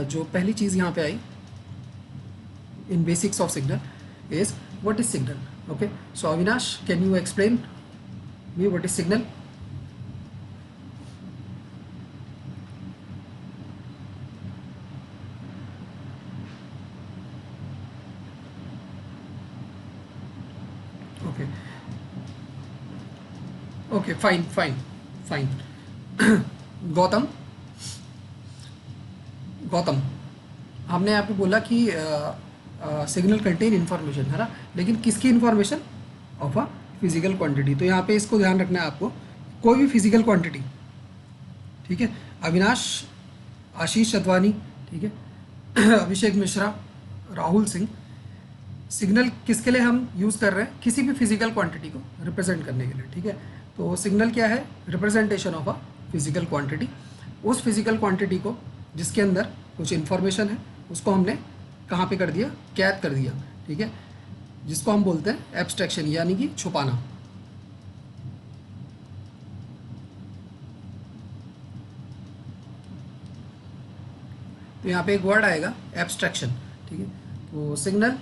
जो पहली चीज़ यहाँ पे I in basics of signal is what is signal. Okay, so Avinash, can you explain me what is signal? Okay okay, fine fine fine. Gautam, Gautam, हमने यहाँ पे बोला कि सिग्नल कंटेन इन्फॉर्मेशन, है ना, लेकिन किसकी information? Of a physical quantity. तो यहाँ पे इसको ध्यान रखना है आपको, कोई भी फिजिकल क्वांटिटी, ठीक है. अविनाश, आशीष चतवानी, ठीक है, अभिषेक मिश्रा, राहुल सिंह, सिग्नल किसके लिए हम यूज़ कर रहे हैं? किसी भी फिजिकल क्वांटिटी को रिप्रेजेंट करने के लिए, ठीक है. तो सिग्नल क्या है? Representation of a physical quantity. उस फिजिकल क्वांटिटी को जिसके अंदर कुछ इन्फॉर्मेशन है उसको हमने कहाँ पे कर दिया? कैद कर दिया, ठीक है, जिसको हम बोलते हैं एब्स्ट्रैक्शन, यानी कि छुपाना. तो यहाँ पे एक वर्ड आएगा एब्स्ट्रैक्शन, ठीक है. तो सिग्नल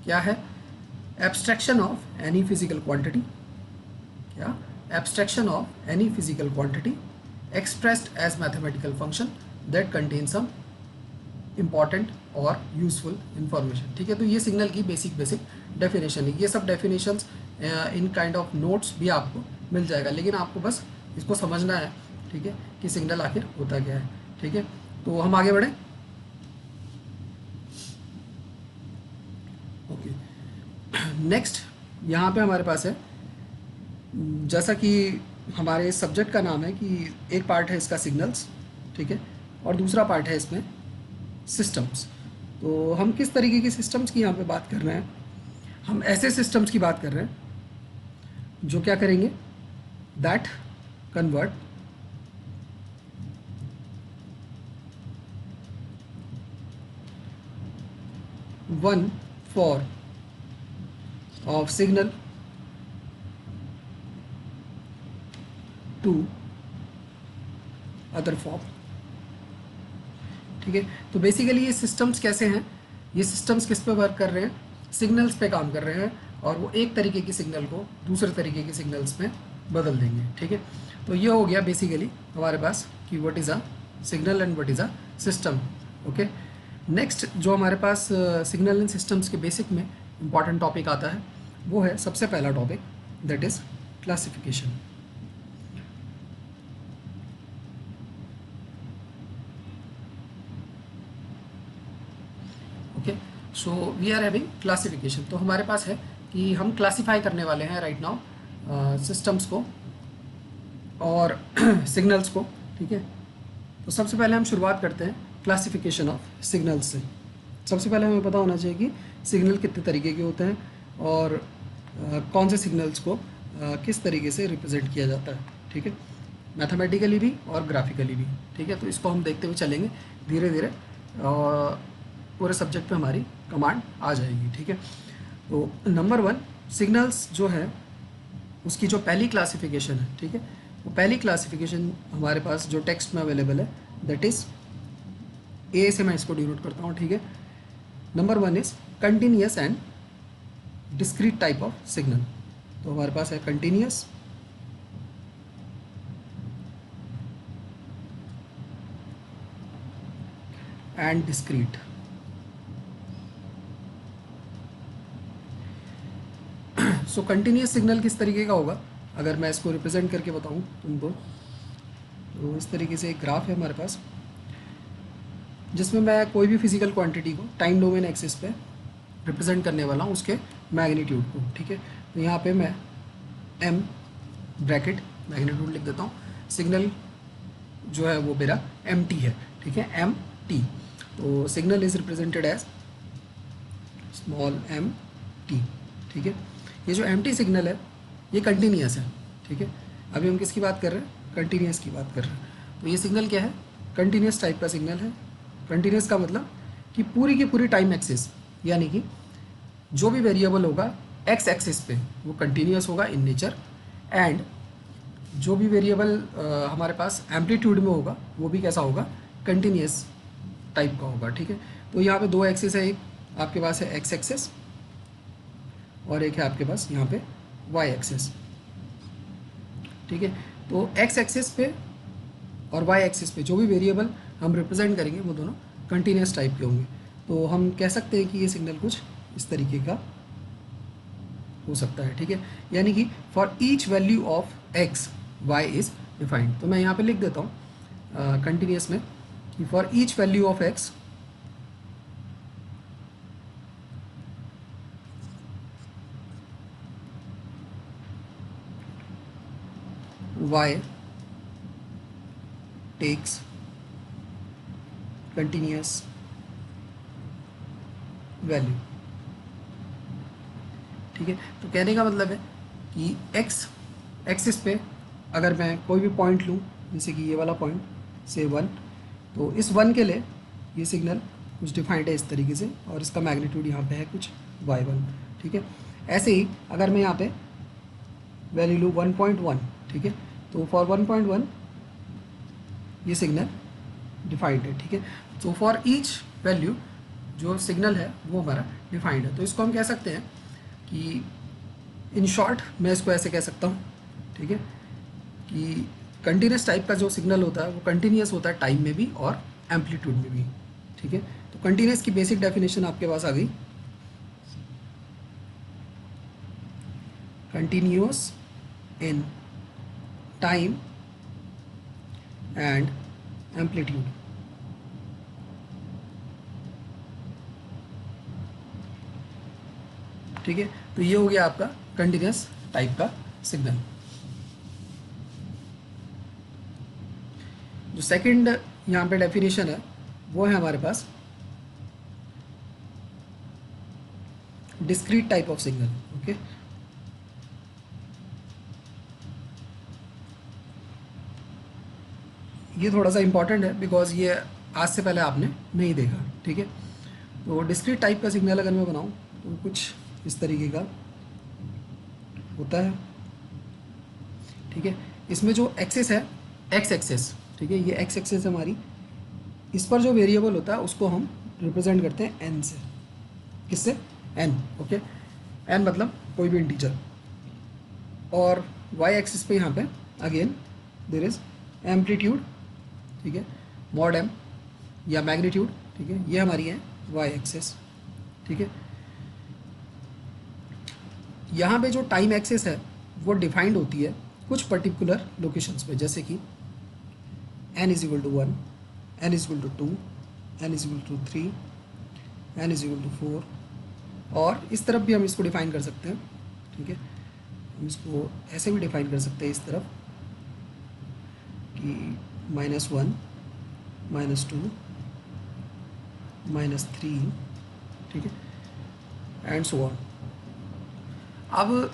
क्या है? Abstraction of any physical quantity. क्या? Abstraction of any physical quantity expressed as mathematical function that contain some important or useful information, ठीक है. तो ये सिग्नल की बेसिक डेफिनेशन है. ये सब definitions in kind of notes भी आपको मिल जाएगा, लेकिन आपको बस इसको समझना है, ठीक है, कि सिग्नल आखिर होता क्या है, ठीक है. तो हम आगे बढ़े. ओके, नेक्स्ट यहाँ पे हमारे पास है, जैसा कि हमारे सब्जेक्ट का नाम है कि एक पार्ट है इसका सिग्नल्स, ठीक है, और दूसरा पार्ट है इसमें सिस्टम्स. तो हम किस तरीके की सिस्टम्स की यहाँ पे बात कर रहे हैं? हम ऐसे सिस्टम्स की बात कर रहे हैं जो क्या करेंगे? That convert one form of signal to other form, ठीक है. तो बेसिकली ये सिस्टम्स कैसे हैं? ये सिस्टम्स किस पे वर्क कर रहे हैं? सिग्नल्स पे काम कर रहे हैं, और वो एक तरीके की सिग्नल को दूसरे तरीके की सिग्नल्स में बदल देंगे, ठीक है. तो ये हो गया बेसिकली हमारे पास कि what is a signal and what is a system. Okay, next जो हमारे पास सिग्नल एंड सिस्टम्स के बेसिक में इंपॉर्टेंट टॉपिक आता है वो है सबसे पहला topic, that is classification. Okay, so we are having classification. तो हमारे पास है कि हम क्लासीफाई करने वाले हैं राइट नाउ सिस्टम्स को और सिग्नल्स को, ठीक है. तो सबसे पहले हम शुरुआत करते हैं क्लासिफिकेशन ऑफ सिग्नल्स से. सबसे पहले हमें पता होना चाहिए कि सिग्नल कितने तरीके के होते हैं और कौन से सिग्नल्स को किस तरीके से रिप्रेजेंट किया जाता है, ठीक है, मैथमेटिकली भी और ग्राफिकली भी, ठीक है. तो इसको हम देखते हुए चलेंगे धीरे धीरे, पूरे सब्जेक्ट पे हमारी कमांड आ जाएगी, ठीक है. तो नंबर 1, सिग्नल्स जो है उसकी जो पहली क्लासिफिकेशन है, ठीक है, वो पहली क्लासिफिकेशन हमारे पास जो टेक्स्ट में अवेलेबल है दैट इज़ ए से मैं इसको डिनोट करता हूँ, ठीक है. Number 1 is continuous and discrete type of signal. तो हमारे पास है continuous, and discrete. So continuous signal किस तरीके का होगा? अगर मैं इसको रिप्रेजेंट करके बताऊं तुमको, तो इस तरीके से एक ग्राफ है हमारे पास जिसमें मैं कोई भी फिजिकल क्वांटिटी को टाइम डोमेन एक्सिस पे रिप्रेजेंट करने वाला हूँ, उसके मैग्नीट्यूड को, ठीक है. तो यहाँ पे मैं m ब्रैकेट मैग्नीट्यूड लिख देता हूँ. सिग्नल जो है वो मेरा mt है, ठीक है, mt. तो signal is represented as small mt, ठीक है. ये जो mt सिग्नल है ये कंटिन्यूस है, ठीक है. अभी हम किसकी बात कर रहे हैं? कंटिन्यूस की बात कर रहे हैं. तो ये सिग्नल क्या है? कंटिन्यूस टाइप का सिग्नल है. कंटिन्यूस का मतलब कि पूरी की पूरी टाइम एक्सिस, यानी कि जो भी वेरिएबल होगा एक्स एक्सिस पे वो कंटिन्यूस होगा इन नेचर, एंड जो भी वेरिएबल हमारे पास एम्पलीट्यूड में होगा वो भी कैसा होगा? कंटिन्यूस टाइप का होगा, ठीक है। तो यहाँ पे दो एक्सिस है, एक आपके पास है एक्स एक्सिस और एक है आपके पास यहाँ पे वाई एक्सिस, ठीक है। तो एक्स एक्सिस पे और वाई एक्सिस पे जो भी वेरिएबल हम रिप्रेजेंट करेंगे वो दोनों कंटिन्यूस टाइप के होंगे। तो हम कह सकते हैं कि ये सिग्नल कुछ इस तरीके का हो सकता है, ठीक है। यानी कि for each value of X Y is defined. तो मैं यहाँ पे लिख देता हूँ कंटिन्यूस में कि for each value of X Y takes continuous value, ठीक है। तो कहने का मतलब है कि एक्स एक्सिस पे अगर मैं कोई भी पॉइंट लूँ, जैसे कि ये वाला पॉइंट से 1, तो इस 1 के लिए ये सिग्नल कुछ डिफाइंड है इस तरीके से और इसका मैग्नीट्यूड यहाँ पे है कुछ y1, ठीक है। ऐसे ही अगर मैं यहाँ पे वैल्यू लूँ 1.1, ठीक है, तो फॉर 1.1 ये सिग्नल डिफाइंड है, ठीक है। तो फॉर ईच वैल्यू जो सिग्नल है वो हमारा डिफाइंड है। तो इसको हम कह सकते हैं कि इन शॉर्ट मैं इसको ऐसे कह सकता हूँ, ठीक है, कि कंटिन्यूस टाइप का जो सिग्नल होता है वो कंटिन्यूस होता है टाइम में भी और एम्पलीट्यूड में भी, ठीक है। तो कंटिन्यूस की बेसिक डेफिनेशन आपके पास आ गई, continuous in time and amplitude, ठीक है। तो ये हो गया आपका कंटिन्यूस टाइप का सिग्नल। जो सेकंड यहाँ पे डेफिनेशन है वो है हमारे पास discrete type of signal, okay. ये थोड़ा सा इंपॉर्टेंट है बिकॉज ये आज से पहले आपने नहीं देखा, ठीक है। तो डिस्क्रीट टाइप का सिग्नल अगर मैं बनाऊँ तो कुछ इस तरीके का होता है, ठीक है। इसमें जो एक्सिस है एक्स एक्सिस, ठीक है, ये एक्स एक्सिस है हमारी, इस पर जो वेरिएबल होता है उसको हम रिप्रेजेंट करते हैं एन से। किससे? N, okay. एन मतलब कोई भी इंटीजर। और वाई एक्सिस पे यहाँ पे अगेन देयर इज एम्पलीट्यूड, ठीक है, मॉड एम या मैग्नीट्यूड, ठीक है, ये हमारी है वाई एक्सिस, ठीक है। यहाँ पे जो टाइम एक्सिस है वो डिफाइंड होती है कुछ पर्टिकुलर लोकेशंस पे, जैसे कि n is equal to 1, n is equal to 2, n is equal to 3, n is equal to 4, और इस तरफ भी हम इसको डिफाइन कर सकते हैं, ठीक है। हम इसको ऐसे भी डिफाइन कर सकते हैं इस तरफ कि -1, -2, -3, ठीक है, एंड सो ऑन। अब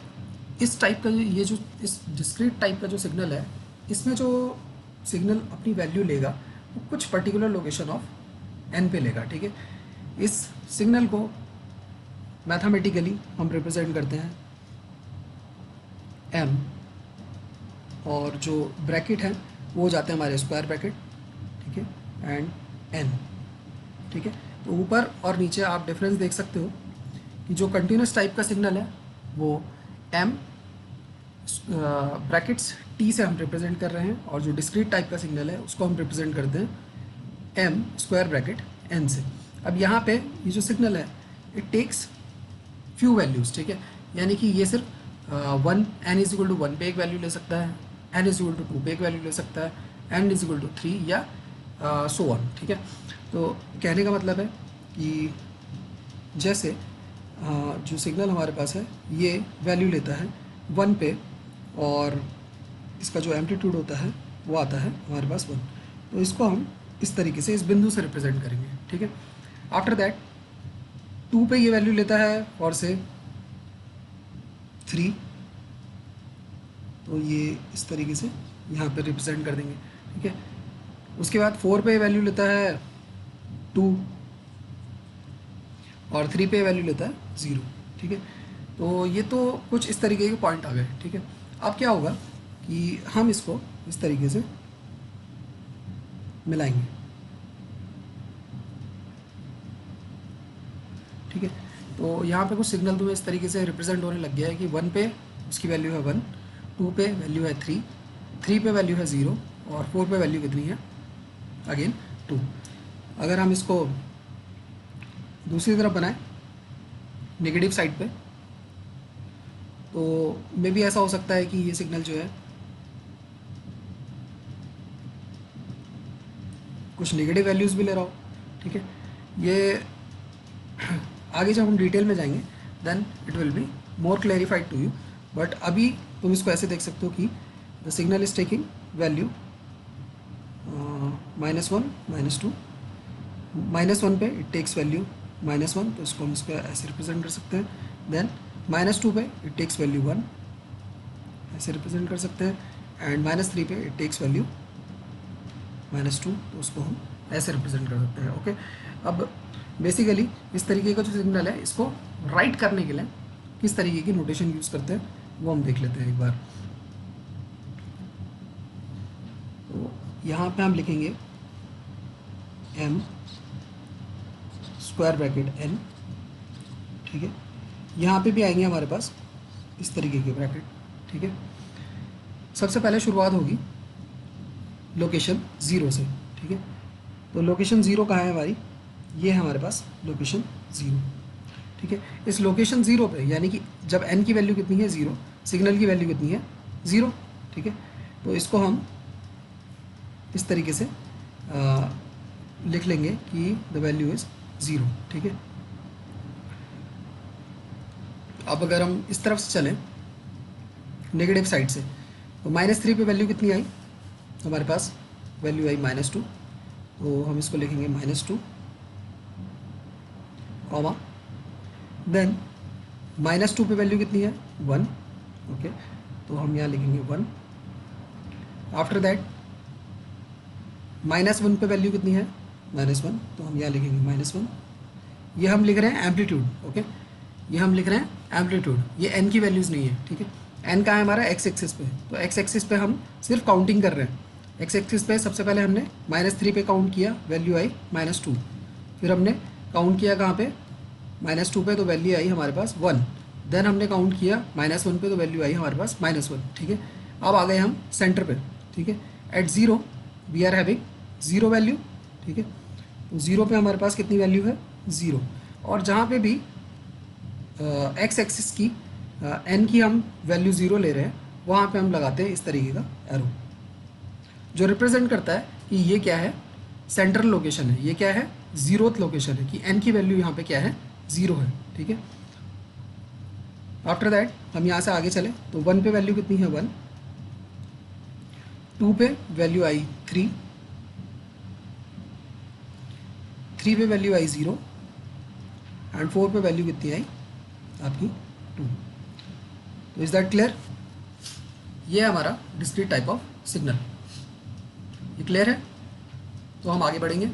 इस टाइप का ये जो इस डिस्क्रीट टाइप का जो सिग्नल है, इसमें जो सिग्नल अपनी वैल्यू लेगा वो कुछ पर्टिकुलर लोकेशन ऑफ एन पे लेगा, ठीक है। इस सिग्नल को मैथमेटिकली हम रिप्रेजेंट करते हैं एम, और जो ब्रैकेट है वो हो जाते हैं हमारे स्क्वायर ब्रैकेट, ठीक है, एंड एन, ठीक है। तो ऊपर और नीचे आप डिफरेंस देख सकते हो कि जो कंटिन्यूस टाइप का सिग्नल है वो एम ब्रैकेट्स टी से हम रिप्रेजेंट कर रहे हैं, और जो डिस्क्रीट टाइप का सिग्नल है उसको हम रिप्रेजेंट करते हैं एम स्क्वायर ब्रैकेट एन से। अब यहाँ पे ये जो सिग्नल है इट टेक्स फ्यू वैल्यूज़, ठीक है, यानी कि ये सिर्फ 1 एन इज इक्वल टू 1 पे एक वैल्यू ले सकता है, एन इज इक्वल टू 2 पे एक वैल्यू ले सकता है, एन इज इक्वल टू 3 या सो ऑन, ठीक है। तो कहने का मतलब है कि जैसे जो सिग्नल हमारे पास है ये वैल्यू लेता है 1 पे, और इसका जो एम्पलीट्यूड होता है वो आता है हमारे पास 1, तो इसको हम इस तरीके से इस बिंदु से रिप्रेजेंट करेंगे, ठीक है। आफ्टर दैट 2 पे ये वैल्यू लेता है और से 3, तो ये इस तरीके से यहाँ पे रिप्रेजेंट कर देंगे, ठीक है। उसके बाद 4 पे वैल्यू लेता है 2, और 3 पे वैल्यू लेता है 0, ठीक है। तो ये तो कुछ इस तरीके के पॉइंट आ गए, ठीक है। अब क्या होगा कि हम इसको इस तरीके से मिलाएंगे, ठीक है। तो यहाँ पे कुछ सिग्नल तुम्हें इस तरीके से रिप्रेजेंट होने लग गया है कि 1 पे उसकी वैल्यू है 1, 2 पे वैल्यू है 3, 3 पे वैल्यू है 0 और 4 पे वैल्यू कितनी है अगेन 2। अगर हम इसको दूसरी तरफ बनाएं नेगेटिव साइड पे, तो मे भी ऐसा हो सकता है कि ये सिग्नल जो है कुछ नेगेटिव वैल्यूज़ भी ले रहा हो, ठीक है। ये आगे जब हम डिटेल में जाएंगे then it will be more clarified to you, but अभी तुम इसको ऐसे देख सकते हो कि the signal is taking value -1 -2, -1 पे इट टेक्स वैल्यू -1, तो इसको हम इसको ऐसे रिप्रेजेंट कर सकते हैं। देन -2 पे इट टेक्स वैल्यू 1, ऐसे रिप्रेजेंट कर सकते हैं। एंड -3 पे इट टेक्स वैल्यू -2, तो उसको हम ऐसे रिप्रेजेंट कर सकते हैं। ओके, अब बेसिकली इस तरीके का जो सिग्नल है इसको राइट करने के लिए किस तरीके की नोटेशन यूज़ करते हैं वो हम देख लेते हैं एक बार। तो यहाँ पे हम लिखेंगे m स्क्वायर ब्रैकेट n, ठीक है। यहाँ पे भी आएंगे हमारे पास इस तरीके के ब्रैकेट, ठीक है। सबसे पहले शुरुआत होगी लोकेशन 0 से, ठीक है। तो लोकेशन 0 कहाँ है हमारी, ये है हमारे पास लोकेशन 0, ठीक है। इस लोकेशन 0 पे यानी कि जब n की वैल्यू कितनी है 0, सिग्नल की वैल्यू कितनी है 0, ठीक है। तो इसको हम इस तरीके से लिख लेंगे कि द वैल्यू इज़ 0, ठीक है। अब अगर हम इस तरफ से चलें नेगेटिव साइड से, तो -3 पे वैल्यू कितनी आई, हमारे पास वैल्यू आई -2, तो हम इसको लिखेंगे -2 कॉमा, देन -2 पे वैल्यू कितनी है 1, ओके, तो हम यहाँ लिखेंगे 1। आफ्टर दैट -1 पे वैल्यू कितनी है -1, तो हम यहाँ लिखेंगे -1। ये हम लिख रहे हैं एम्पलीट्यूड, ओके, ये हम लिख रहे हैं एम्पलीट्यूड, ये n की वैल्यूज़ नहीं है, ठीक है। n कहाँ है हमारा x एक्सिस पे, तो x एक्सिस पे हम सिर्फ काउंटिंग कर रहे हैं। x एक्सिस पे सबसे पहले हमने -3 पे काउंट किया, वैल्यू आई -2, फिर हमने काउंट किया कहाँ पे -2 पे, तो वैल्यू आई हमारे पास 1, देन हमने काउंट किया -1 पे, तो वैल्यू आई हमारे पास -1, ठीक है। अब आ गए हम सेंटर पे, ठीक है। At 0 we are having 0 value, ठीक है। तो 0 पे हमारे पास कितनी वैल्यू है 0, और जहाँ पे भी x एक्सिस की n की हम वैल्यू 0 ले रहे हैं वहाँ पे हम लगाते हैं इस तरीके का एरो, जो रिप्रेजेंट करता है कि ये क्या है सेंट्रल लोकेशन है, ये क्या है 0th लोकेशन है, कि n की वैल्यू यहाँ पे क्या है 0 है, ठीक है। आफ्टर दैट हम यहाँ से आगे चले, तो 1 पे वैल्यू कितनी है 1, 2 पे वैल्यू आई 3, 3 पे वैल्यू आई 0 एंड 4 पे वैल्यू कितनी आई आपकी 2। तो इज दैट क्लियर, ये है हमारा डिस्क्रीट टाइप ऑफ सिग्नल। ये क्लियर है, तो हम आगे बढ़ेंगे।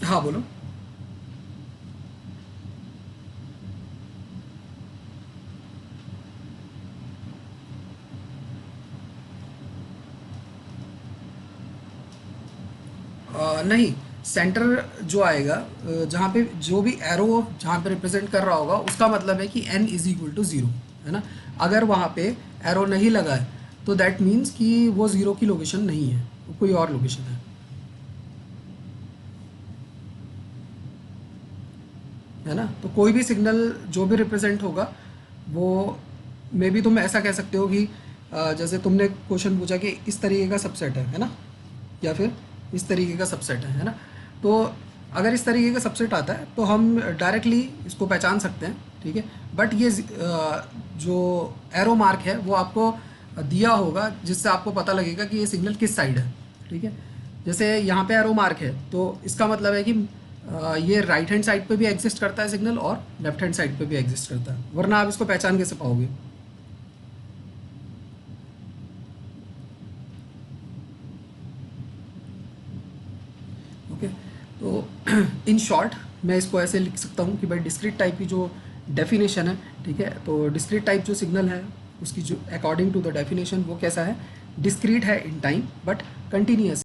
हाँ बोलो। नहीं, सेंटर जो आएगा जहाँ पे जो भी एरो जहाँ पे रिप्रेजेंट कर रहा होगा उसका मतलब है कि n इज इक्वल टू 0, है ना। अगर वहाँ पे एरो नहीं लगा है तो दैट मीन्स कि वो 0 की लोकेशन नहीं है, वो कोई और लोकेशन है ना। तो कोई भी सिग्नल जो भी रिप्रेजेंट होगा वो मे बी तुम ऐसा कह सकते हो कि जैसे तुमने क्वेश्चन पूछा कि इस तरीके का सबसेट है ना, या फिर इस तरीके का सबसेट है ना। तो अगर इस तरीके का सबसेट आता है तो हम डायरेक्टली इसको पहचान सकते हैं, ठीक है। बट ये जो एरो मार्क है वो आपको दिया होगा जिससे आपको पता लगेगा कि ये सिग्नल किस साइड है, ठीक है। जैसे यहाँ पे एरो मार्क है तो इसका मतलब है कि ये राइट हैंड साइड पे भी एग्जिस्ट करता है सिग्नल और लेफ्ट हैंड साइड पे भी एग्जिस्ट करता है, वरना आप इसको पहचान कैसे पाओगे। ओके, तो इन शॉर्ट मैं इसको ऐसे लिख सकता हूँ कि भाई डिस्क्रीट टाइप की जो डेफिनेशन है, ठीक है। तो डिस्क्रीट टाइप जो सिग्नल है उसकी जो अकॉर्डिंग टू द डेफिनेशन वो कैसा है, डिस्क्रीट है इन टाइम बट कंटिन्यूअस